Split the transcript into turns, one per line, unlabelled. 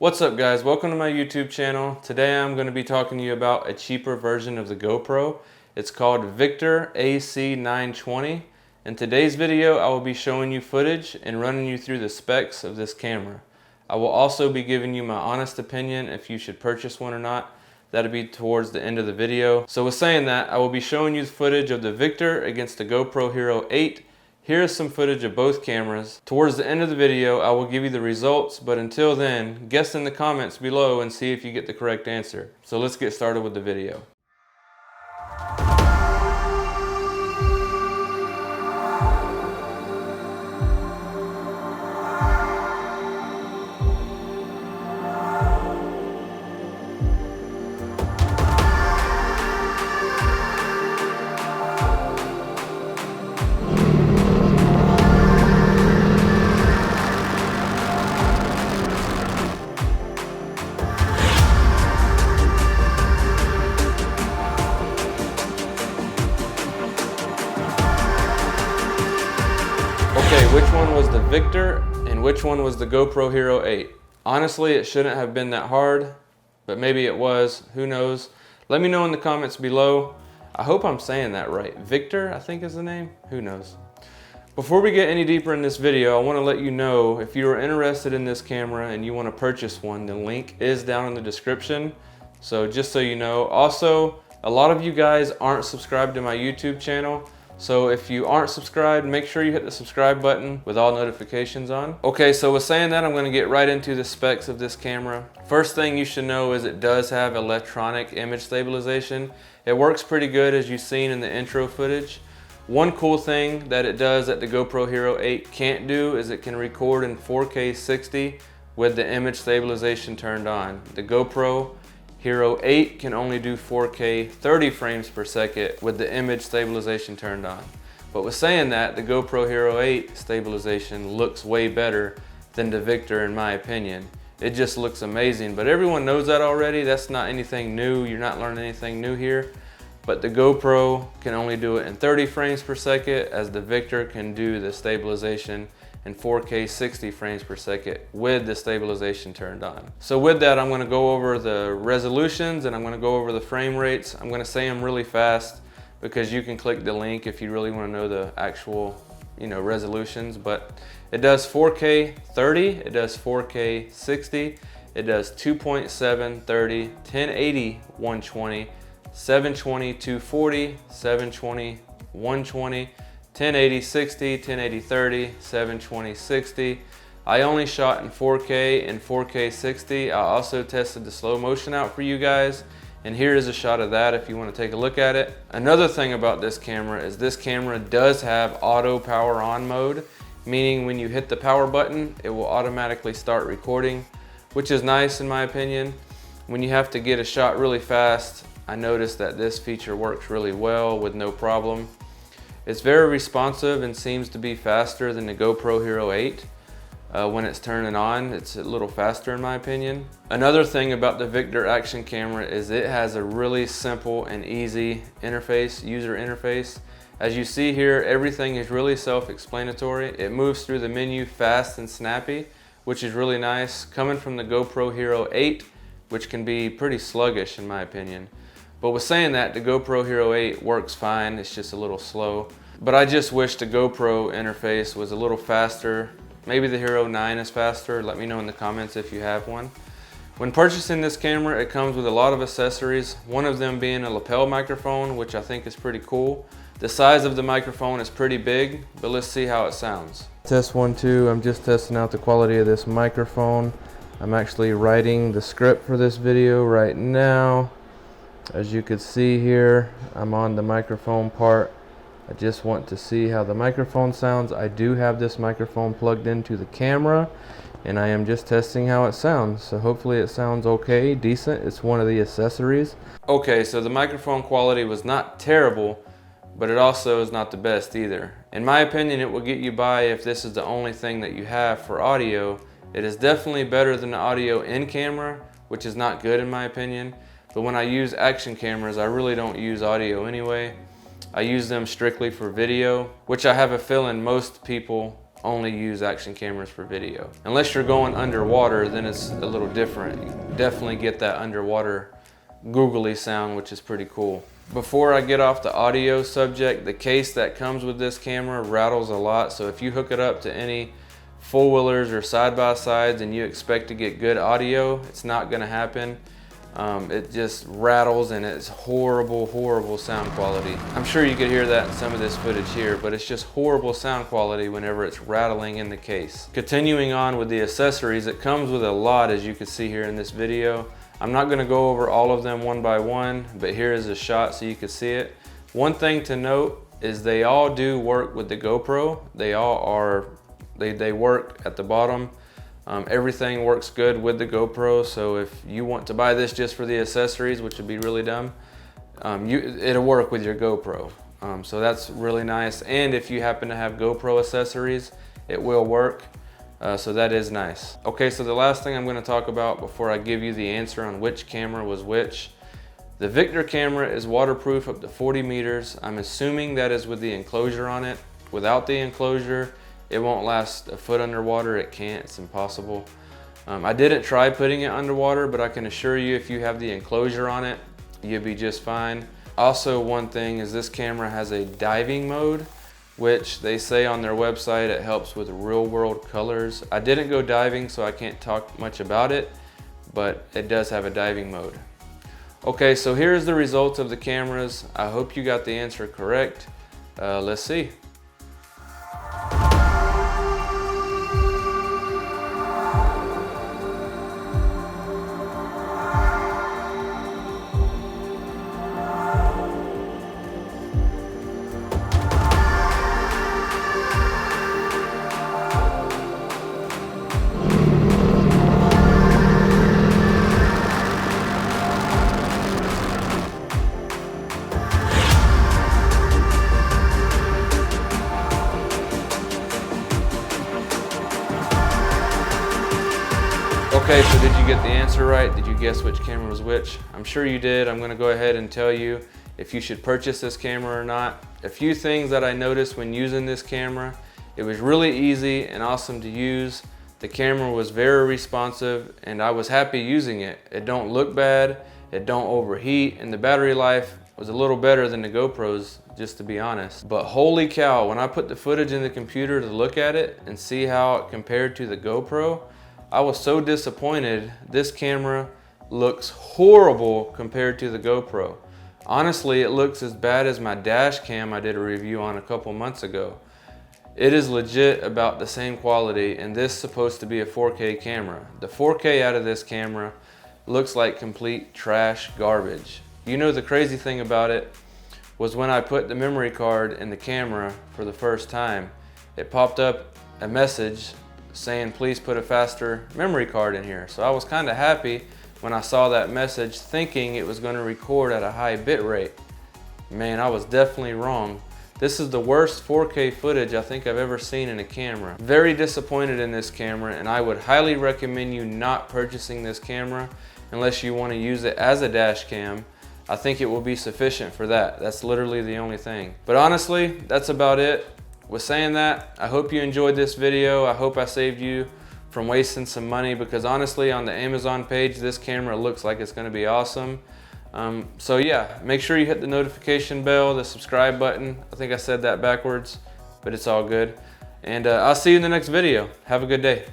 What's up guys, welcome to my YouTube channel. Today I'm going to be talking to you about a cheaper version of the GoPro. It's called Victure AC920. In today's video I will be showing you footage and running you through the specs of this camera. I will also be giving you my honest opinion if you should purchase one or not. That'll be towards the end of the video. So with saying that, I will be showing you the footage of the Victure against the GoPro Hero 8. Here is some footage of both cameras. Towards the end of the video, I will give you the results, but until then, guess in the comments below and see if you get the correct answer. So let's get started with the video. Okay, which one was the Victure and which one was the GoPro Hero 8? Honestly, it shouldn't have been that hard, but maybe it was, who knows? Let me know in the comments below. I hope I'm saying that right. Victure, I think is the name, who knows? Before we get any deeper in this video, I want to let you know if you are interested in this camera and you want to purchase one, the link is down in the description. So just so you know. Also, a lot of you guys aren't subscribed to my YouTube channel. So if you aren't subscribed, make sure you hit the subscribe button with all notifications on. Okay, so with saying that, I'm going to get right into the specs of this camera. First thing you should know is it does have electronic image stabilization. It works pretty good as you've seen in the intro footage. One cool thing that it does that the GoPro Hero 8 can't do is it can record in 4K 60 with the image stabilization turned on. The GoPro Hero 8 can only do 4K 30 frames per second with the image stabilization turned on. But with saying that, the GoPro Hero 8 stabilization looks way better than the Victure in my opinion. It just looks amazing, but everyone knows that already. That's not anything new. You're not learning anything new here. But the GoPro can only do it in 30 frames per second as the Victure can do the stabilization in 4K 60 frames per second with the stabilization turned on. So with that, I'm gonna go over the resolutions and I'm gonna go over the frame rates. I'm gonna say them really fast because you can click the link if you really wanna know the actual resolutions, but it does 4K 30, it does 4K 60, it does 2.7, 30, 1080, 120, 720, 240, 720, 120, 1080 60, 1080 30, 720 60. I only shot in 4K and 4K 60. I also tested the slow motion out for you guys, and here is a shot of that if you want to take a look at it. Another thing about this camera is this camera does have auto power on mode, meaning when you hit the power button it will automatically start recording, which is nice in my opinion. When you have to get a shot really fast, I noticed that this feature works really well with no problem. It's very responsive and seems to be faster than the GoPro Hero 8. When it's turning on, it's a little faster in my opinion. Another thing about the Victure action camera is it has a really simple and easy interface, user interface. As you see here, everything is really self-explanatory. It moves through the menu fast and snappy, which is really nice, coming from the GoPro Hero 8, which can be pretty sluggish in my opinion. But with saying that, the GoPro Hero 8 works fine, it's just a little slow. But I just wish the GoPro interface was a little faster. Maybe the Hero 9 is faster, let me know in the comments if you have one. When purchasing this camera, it comes with a lot of accessories, one of them being a lapel microphone, which I think is pretty cool. The size of the microphone is pretty big, but let's see how it sounds. Test 1, 2, I'm just testing out the quality of this microphone. I'm actually writing the script for this video right now. As you can see here, I'm on the microphone part. I just want to see how the microphone sounds. I do have this microphone plugged into the camera and I am just testing how it sounds. So hopefully it sounds okay, decent. It's one of the accessories. Okay, so the microphone quality was not terrible, but it also is not the best either. In my opinion, it will get you by if this is the only thing that you have for audio. It is definitely better than the audio in camera, which is not good in my opinion. But when I use action cameras, I really don't use audio anyway. I use them strictly for video, which I have a feeling most people only use action cameras for video. Unless you're going underwater, then it's a little different. You definitely get that underwater googly sound, which is pretty cool. Before I get off the audio subject, the case that comes with this camera rattles a lot. So if you hook it up to any four-wheelers or side-by-sides and you expect to get good audio, it's not gonna happen. It just rattles and it's horrible sound quality. I'm sure you could hear that in some of this footage here, but it's just horrible sound quality whenever it's rattling in the case. Continuing on with the accessories, it comes with a lot, as you can see here in this video. I'm not gonna go over all of them one by one, but here is a shot so you can see it. One thing to note is they all do work with the GoPro. They all are, they work at the bottom. Everything works good with the GoPro, so if you want to buy this just for the accessories, which would be really dumb, it'll work with your GoPro. So that's really nice. And if you happen to have GoPro accessories, it will work. So that is nice. Okay, so the last thing I'm gonna talk about before I give you the answer on which camera was which. The Victure camera is waterproof up to 40 meters. I'm assuming that is with the enclosure on it. Without the enclosure, it won't last a foot underwater. It can't, it's impossible. I didn't try putting it underwater, but I can assure you if you have the enclosure on it, you'll be just fine. Also, one thing is this camera has a diving mode, which they say on their website it helps with real world colors. I didn't go diving, so I can't talk much about it, but it does have a diving mode. Okay, so here's the results of the cameras. I hope you got the answer correct. Let's see. Okay, so did you get the answer right? Did you guess which camera was which? I'm sure you did. I'm gonna go ahead and tell you if you should purchase this camera or not. A few things that I noticed when using this camera: it was really easy and awesome to use. The camera was very responsive and I was happy using it. It don't look bad, it don't overheat, and the battery life was a little better than the GoPros, just to be honest. But holy cow, when I put the footage in the computer to look at it and see how it compared to the GoPro, I was so disappointed. This camera looks horrible compared to the GoPro. Honestly, it looks as bad as my dash cam I did a review on a couple months ago. It is legit about the same quality, and this is supposed to be a 4K camera. The 4K out of this camera looks like complete trash garbage. You know, the crazy thing about it was when I put the memory card in the camera for the first time, it popped up a message saying please put a faster memory card in here. So I was kind of happy when I saw that message, thinking it was going to record at a high bit rate. Man, I was definitely wrong. This is the worst 4K footage I think I've ever seen in a camera. Very disappointed in this camera, and I would highly recommend you not purchasing this camera unless you want to use it as a dash cam. I think it will be sufficient for that. That's literally the only thing. But honestly, that's about it. With saying that, I hope you enjoyed this video. I hope I saved you from wasting some money, because honestly, on the Amazon page, this camera looks like it's gonna be awesome. So yeah, make sure you hit the notification bell, the subscribe button. I think I said that backwards, but it's all good. And I'll see you in the next video. Have a good day.